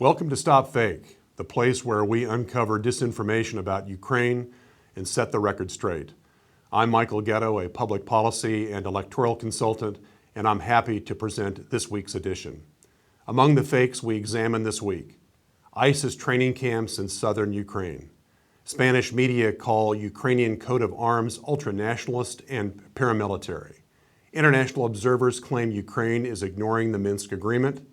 Welcome to StopFake, the place where we uncover disinformation about Ukraine and set the record straight. I'm Michael Getto, a public policy and electoral consultant, and I'm happy to present this week's edition. Among the fakes we examine this week: ISIS training camps in southern Ukraine. Spanish media call Ukrainian coat of arms ultra-nationalist and paramilitary. International observers claim Ukraine is ignoring the Minsk agreement.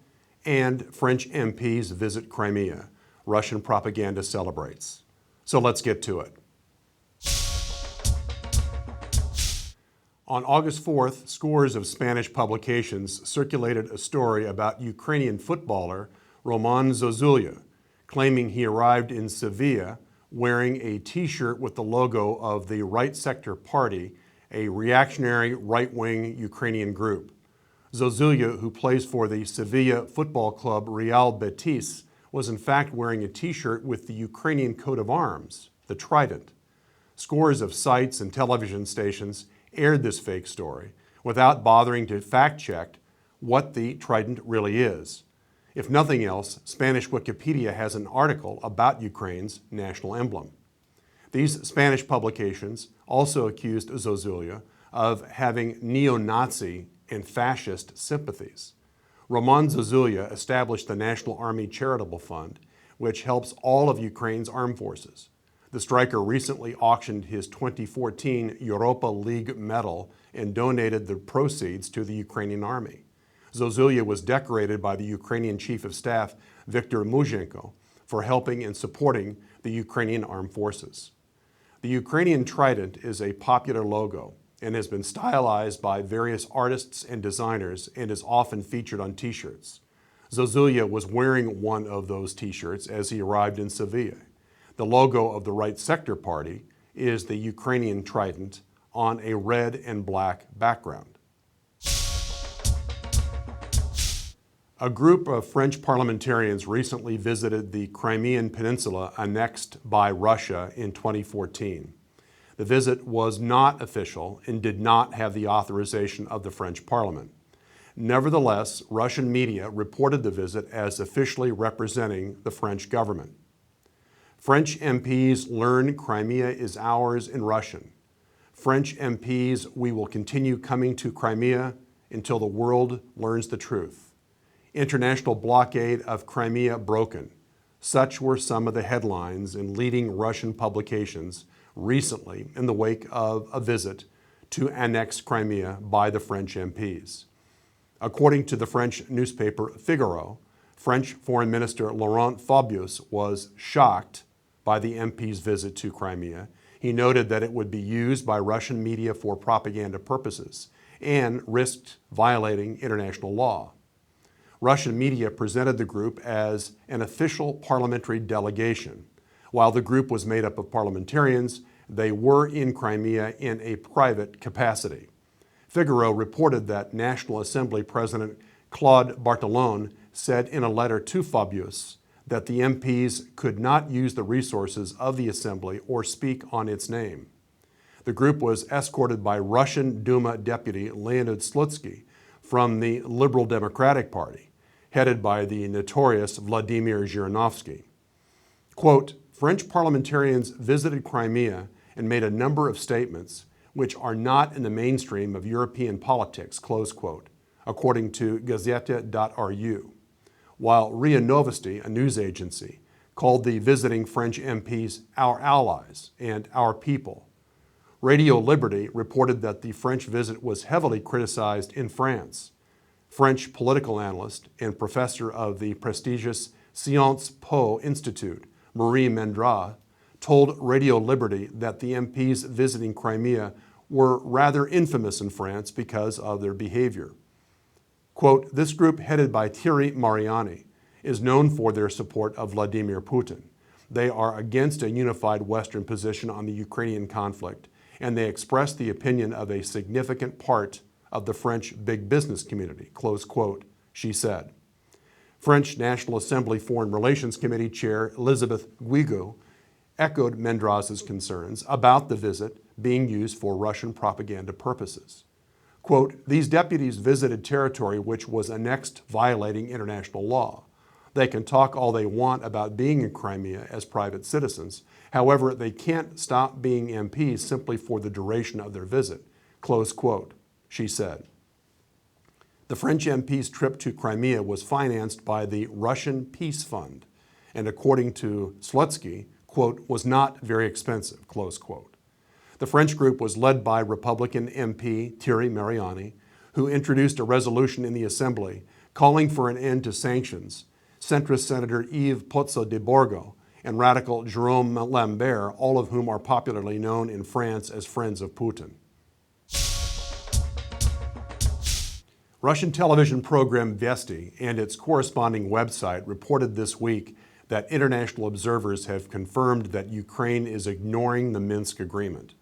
And French MPs visit Crimea. Russian propaganda celebrates. So let's get to it. On August 4th, scores of Spanish publications circulated a story about Ukrainian footballer Roman Zozulya, claiming he arrived in Sevilla wearing a T-shirt with the logo of the Right Sector Party, a reactionary right-wing Ukrainian group. Zozulya, who plays for the Sevilla football club Real Betis, was in fact wearing a T-shirt with the Ukrainian coat of arms, the trident. Scores of sites and television stations aired this fake story without bothering to fact-check what the trident really is. If nothing else, Spanish Wikipedia has an article about Ukraine's national emblem. These Spanish publications also accused Zozulya of having neo-Nazi and fascist sympathies. Roman Zozulya established the National Army Charitable Fund, which helps all of Ukraine's armed forces. The striker recently auctioned his 2014 Europa League medal and donated the proceeds to the Ukrainian army. Zozulya was decorated by the Ukrainian Chief of Staff, Viktor Muzhenko, for helping and supporting the Ukrainian armed forces. The Ukrainian trident is a popular logo and has been stylized by various artists and designers and is often featured on T-shirts. Zozulya was wearing one of those T-shirts as he arrived in Sevilla. The logo of the Right Sector Party is the Ukrainian trident on a red and black background. A group of French parliamentarians recently visited the Crimean Peninsula annexed by Russia in 2014. The visit was not official and did not have the authorization of the French Parliament. Nevertheless, Russian media reported the visit as officially representing the French government. French MPs learned Crimea is ours in Russian. French MPs, we will continue coming to Crimea until the world learns the truth. International blockade of Crimea broken. Such were some of the headlines in leading Russian publications recently in the wake of a visit to annex Crimea by the French MPs. According to the French newspaper Figaro, French Foreign Minister Laurent Fabius was shocked by the MP's visit to Crimea. He noted that it would be used by Russian media for propaganda purposes and risked violating international law. Russian media presented the group as an official parliamentary delegation. While the group was made up of parliamentarians, they were in Crimea in a private capacity. Figaro reported that National Assembly President Claude Barthelone said in a letter to Fabius that the MPs could not use the resources of the Assembly or speak on its name. The group was escorted by Russian Duma deputy Leonid Slutsky from the Liberal Democratic Party, headed by the notorious Vladimir Zhirinovsky. Quote, French parliamentarians visited Crimea and made a number of statements which are not in the mainstream of European politics, close quote, according to Gazeta.ru. While RIA Novosti, a news agency, called the visiting French MPs our allies and our people. Radio Liberty reported that the French visit was heavily criticized in France. French political analyst and professor of the prestigious Sciences Po Institute, Marie Mendra, told Radio Liberty that the MPs visiting Crimea were rather infamous in France because of their behavior. Quote, this group headed by Thierry Mariani is known for their support of Vladimir Putin. They are against a unified Western position on the Ukrainian conflict, and they express the opinion of a significant part of the French big business community, close quote, she said. French National Assembly Foreign Relations Committee Chair Elisabeth Guigou echoed Mendras's concerns about the visit being used for Russian propaganda purposes. Quote, these deputies visited territory which was annexed violating international law. They can talk all they want about being in Crimea as private citizens. However, they can't stop being MPs simply for the duration of their visit, close quote, she said. The French MP's trip to Crimea was financed by the Russian Peace Fund, and according to Slutsky, quote, was not very expensive, close quote. The French group was led by Republican MP Thierry Mariani, who introduced a resolution in the Assembly calling for an end to sanctions. Centrist Senator Yves Pozzo de Borgo and radical Jérôme Lambert, all of whom are popularly known in France as friends of Putin. Russian television program Vesti and its corresponding website reported this week that international observers have confirmed that Ukraine is ignoring the Minsk agreement.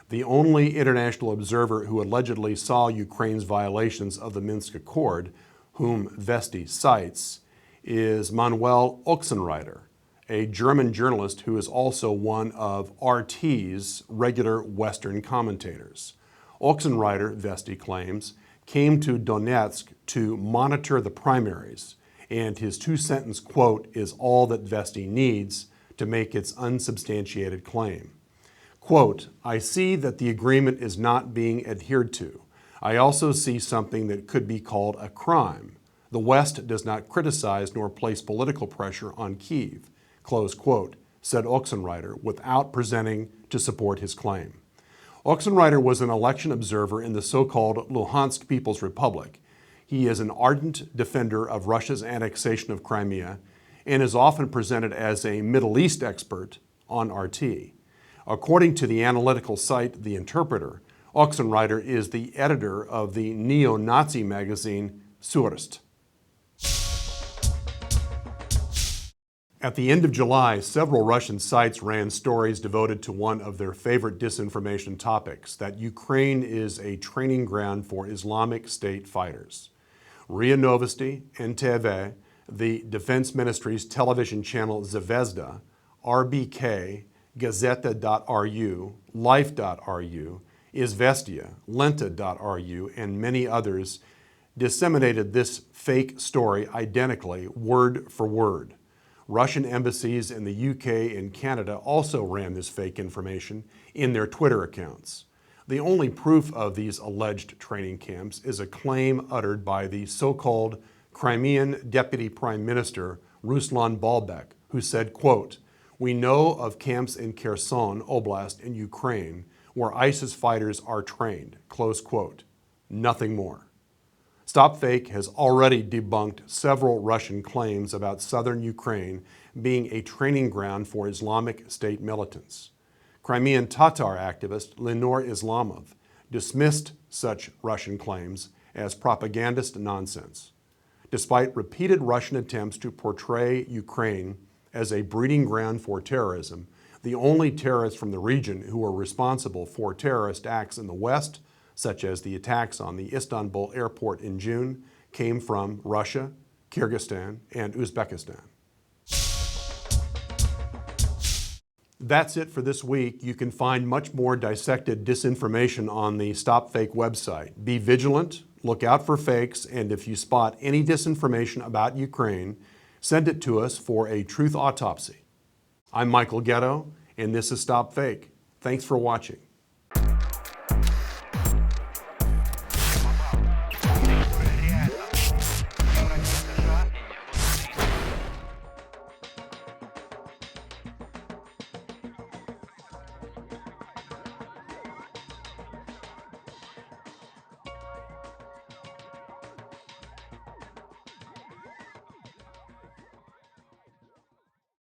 The only international observer who allegedly saw Ukraine's violations of the Minsk Accord, whom Vesti cites, is Manuel Ochsenreiter, a German journalist who is also one of RT's regular Western commentators. Ochsenreiter, Vesti claims, came to Donetsk to monitor the primaries, and his two-sentence quote is all that Vesti needs to make its unsubstantiated claim. Quote, I see that the agreement is not being adhered to. I also see something that could be called a crime. The West does not criticize nor place political pressure on Kyiv, close quote, said Ochsenreiter without presenting to support his claim. Ochsenreiter was an election observer in the so-called Luhansk People's Republic. He is an ardent defender of Russia's annexation of Crimea and is often presented as a Middle East expert on RT. According to the analytical site The Interpreter, Ochsenreiter is the editor of the neo-Nazi magazine Surst. At the end of July, several Russian sites ran stories devoted to one of their favorite disinformation topics, that Ukraine is a training ground for Islamic State fighters. RIA Novosti, NTV, the Defense Ministry's television channel Zvezda, RBK, Gazeta.ru, Life.ru, Izvestia, Lenta.ru, and many others disseminated this fake story identically, word for word. Russian embassies in the UK and Canada also ran this fake information in their Twitter accounts. The only proof of these alleged training camps is a claim uttered by the so-called Crimean Deputy Prime Minister Ruslan Balbek, who said, quote, we know of camps in Kherson Oblast in Ukraine where ISIS fighters are trained, close quote. Nothing more. StopFake has already debunked several Russian claims about southern Ukraine being a training ground for Islamic State militants. Crimean Tatar activist Lenore Islamov dismissed such Russian claims as propagandist nonsense. Despite repeated Russian attempts to portray Ukraine as a breeding ground for terrorism, the only terrorists from the region who were responsible for terrorist acts in the West, such as the attacks on the Istanbul airport in June, came from Russia, Kyrgyzstan, and Uzbekistan. That's it for this week. You can find much more dissected disinformation on the StopFake website. Be vigilant, look out for fakes, and if you spot any disinformation about Ukraine, send it to us for a truth autopsy. I'm Michael Getto, and this is StopFake. Thanks for watching.